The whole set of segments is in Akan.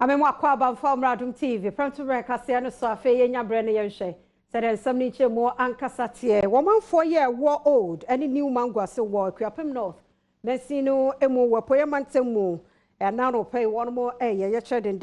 Ame mo Akuapem Adom TV. Premotobre Kasee no so afa ye nya bre ne ye hwe. Said ensam ni che mo ankasa tie. Womanfo ye wo Old and New Mangoase wo Akuapem North. Mesino emu wapoye mantemu. Na no pay one more ye che den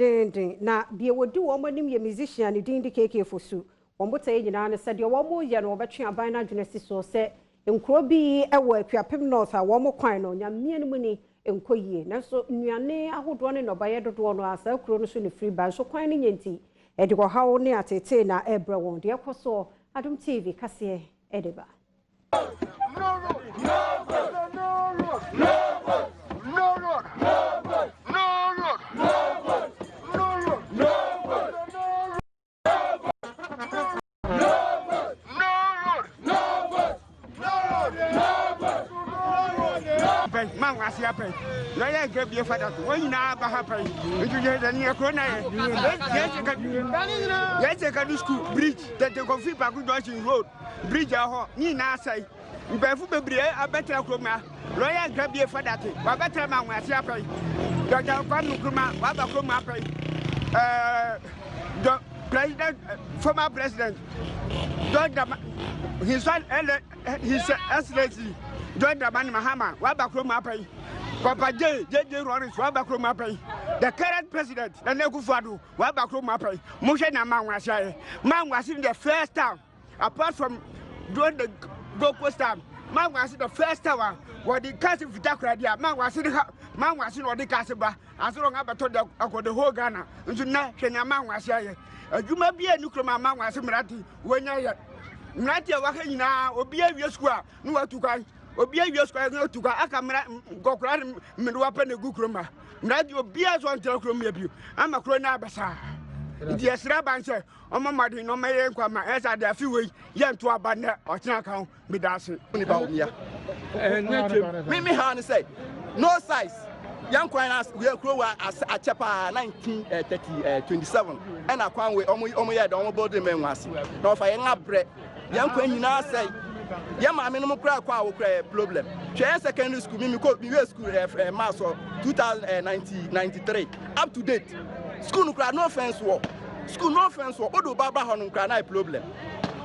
na bie wodi wo manim ye musician ni din di keke fosu. Wombo taye nyina ne said wo mo ye no obetwe aban na dwene si so se nkro bi wo Akuapem North a wo mo kwan no nyamie no mu ni enkoyie nanso nnuane ahodo ne no baye dodo no asa kuro no so ne free ban so kwan ne nyenti e de ko hawo ne atete na ebre won de ekoso Adom TV Kasee edeba Man was happy. Lawyer gave you for that. When you now happy, you get a near corner. Yes, I can do school bridge that they confuse Baku Road. Bridge, Nina say, Bafu Brie, a better Kroma. Lawyer gave you for that. But better man was happy. Dr. Panu Kroma, Baba Kroma, the president, former president, his son, his excellency. John Daman Mahama, Wabakro Pay, Papa J. Rollins, Wabakro Pay, the current president, the Negufadu, Wabakro Pay, Mushana Mangwasai. Man was in the first town, apart from doing the Goku town. Man was in the first tower, where the Kasee Vitakradia, man was in the Kaseba, as long as I told the whole Ghana, and to now, Kenaman was here. You may be a nuclear man was in Murati, when I Natia Wakina, or be a square, no to guy. Obia you square no to go akamra go kran me do apen gu kroma na di obia so ntel kroma bi ama krona basa di esra banche omo made no maye kwama esa da fi we ye nto aba na ochina kan me da se ni ba omia me han say no size young quiners we grow as a chapa 1927 and akwan we omo ye da omo body men wase no fa ye ngabre young quinina say yeah, my minimum crack problem. She secondary school, me school mass 2093 up to date. School no cry no fence war. School no fence war. Odo baba honu cry na problem.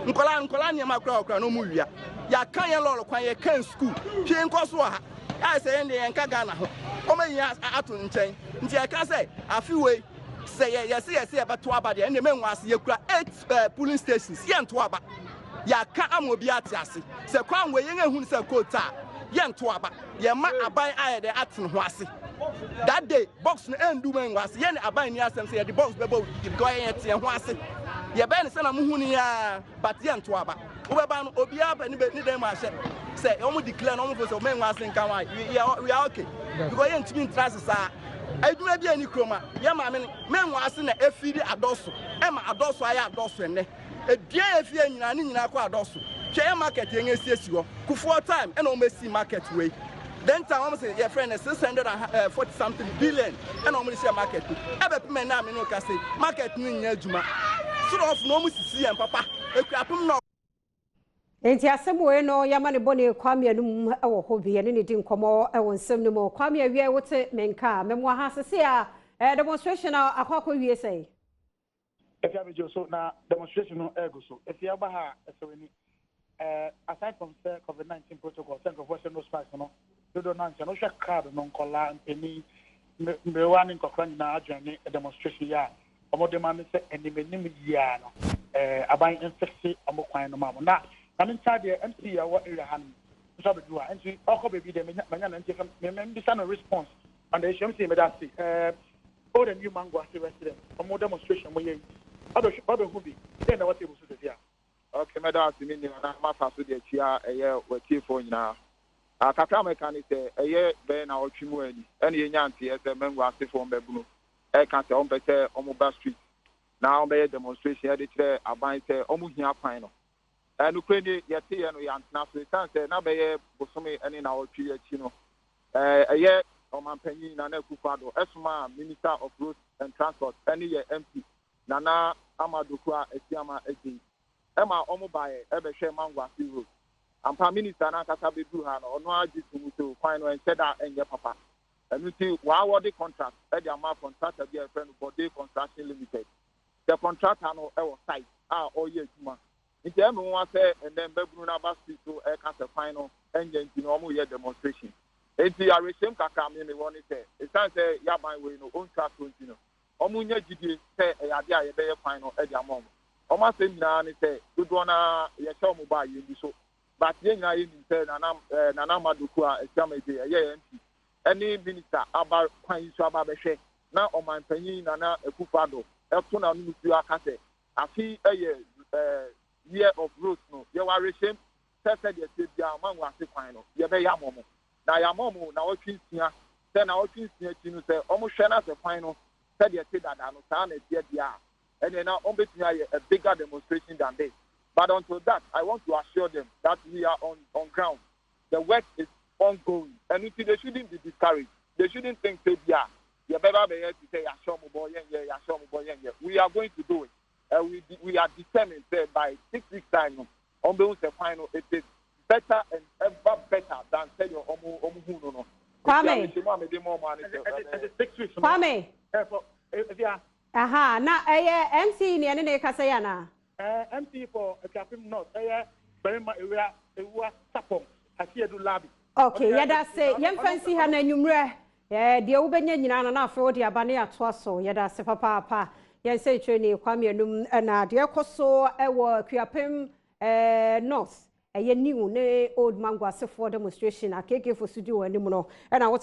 Nkola nyama cry no mu wia. Ya kan ye lolo kwan ye kan school. She nko so ha. I say en enka Ghana ho. O me ya ato nchen. Nti I can say afiwe say yes beto aba de en me nwase ye kura 8 polling stations. Ye nto aba. Ya ka amobi atiase se kwan we yen ehun se kota ye nto aba ye ma aban aye de aten ho ase that day box no endu man was ye ne aban ni asem se ye the box bebo go ye tie ho ase ye be ne se na muhu ni ya but ye nto aba wo be ba no obi aba ni dem a hye se omo declare no omo for se men was nkan wa we are okay because ye ntimi ntrase sa aduma bi ani kroma ye ma men was na efiri adoso e ma adoso aye adoso ene Edia efie nyina ni nyina kwa adoso che market yen esiesi ho kufuo time e na o mesi market way then time o say your friend 640 something billion e na o mesi market e be peme na me no ka say market ni nya adwuma so of no mo sisi en papa Akuapem no enti asemo no yama ne bone kwame anum e wo ho bi ne di nkomo e wo nsem no mo kwame awie wote menka memwa ha sese a demonstration akwakọ wie sei if you have so now demonstration no ego so if you ever have so any aside from the COVID-19 protocol center of Western Spice no do not no share card no kola any me one in kokran na adwane demonstration ya omo demand say enim ya no aban infection omo kwan no mamo na inside the MC ya what area han so be do and oko baby dem manya na ntia me bisa no response and the HMC me that see Old and New Mangoase resident omo demonstration mo ye Adom who be then what able to do there. Okay, madam, meaning na mafa so de chia eye wati fo nyina. Akaka mechanic say eye be na otwimu ani. Ene ye nyanti e say Mangoase fo mbebunu. E kan say on pete omo street. Na on be demonstration e de kire aban say omo hia kwan no. Enu kwani ye te ye no ya ntna so tan say na be ye bosome ene na otwi achi no. Eye omanpanyin na na Akufado esuma Minister of Roads and Transport ene ye MP Nana Amadukwa Etiama Eti. Emma Omobaye, Ebeshe Mangoase Road. And Prime Minister Nakasa Bedu Hano, or no Aji to Quino and said that and your papa. and you see one the contract the amount contract be a friend for day construction limited the contract no e site all year juma nti em won say and then bebrun na ba street so e can the final engine no omo year demonstration enti a resem kaka me won say it say yaban we no on track continue omo nya gidie say e ade a ye be final e dia mom omo say nyina ni say dodo na ye che omo ba ye bi so but ye nyina ye ni say na maduku a esiamede ye MP any minister about kwan so aba behwe na oman panyin na ekufado eto na nu tu akase afi year of growth no ye wa reshem said ye say bia man wa se kwan no ye be ya momo na ya momo na otwinsia say na otwinsia ti no say omo hwe na se kwan no said ye say dada no sa na tie dia and then now a bigger demonstration than this. But until that, I want to assure them that we are on ground. The work is ongoing, and they shouldn't be discouraged. They shouldn't think, say, yeah, you better be here to say, we are going to do it. We are determined that by 6 weeks' time, on the final, it is better and ever better than say your Kwame. Kwame. Aha, na MC ni ane ne Kasee yana. MC for Akuapem North. Very much we are support. Kasee do labi. Okay, yada say yem fancy ha na nwumre. De ubenya nyina na afa odi abane ato aso. Yada se papa. Yen say training Kwame anum na de ekoso ewo Akuapem North. New ne Old Mangoase for demonstration. Akeke for studio animu no. Na what